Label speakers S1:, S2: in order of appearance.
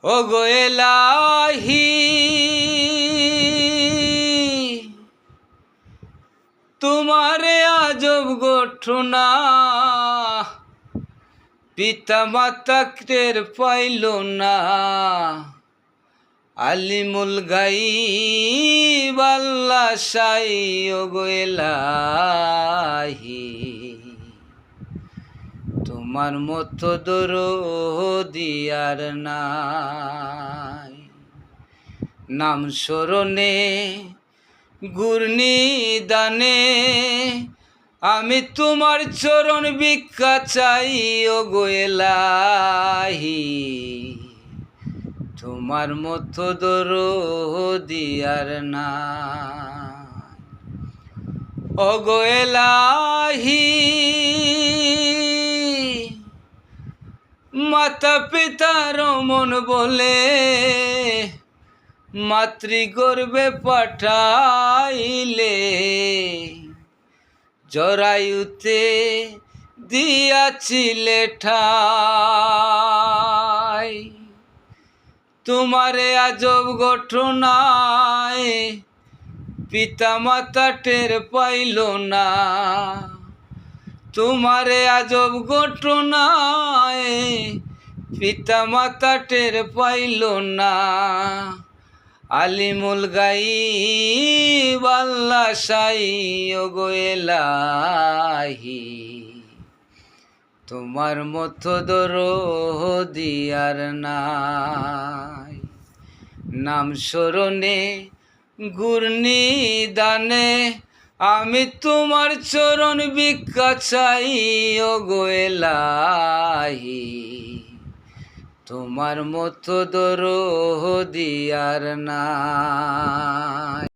S1: ও গো এলাহি তোমারে আজব ঘটনা পিতা মাতা টের পাইল না আলিমুল গাইব আল্লাহ শাই ও গো এলাহি তোমার মতো দরদি আর নাই নাম স্মরণে গুরনি দানে আমি তোমার চরণ ভিক্ষা চাই ও গো এলাহি তোমার মতো দরদি আর নাই ও গো এলাহি মাতা পিতার মন বলে মাতৃগর্ভে পাঠাইলে জরায়ুতে দিয়াছিলে ঠাই তোমারে আজব ঘটনায় পিতা মাতা টের পাইল না তোমারে আজব ঘটনায় পিতা মাতা টের পাইল না আলিমুল গাইব আল্লাহ শাই ও গো এলাহি তোমার মতো দরদি আর নাই নাম স্মরণে গুরনি দানে আমি তোমার চরণ ভিক্ষা চাই ও গো এলাহি তোমার মতো দরদি আর নাই।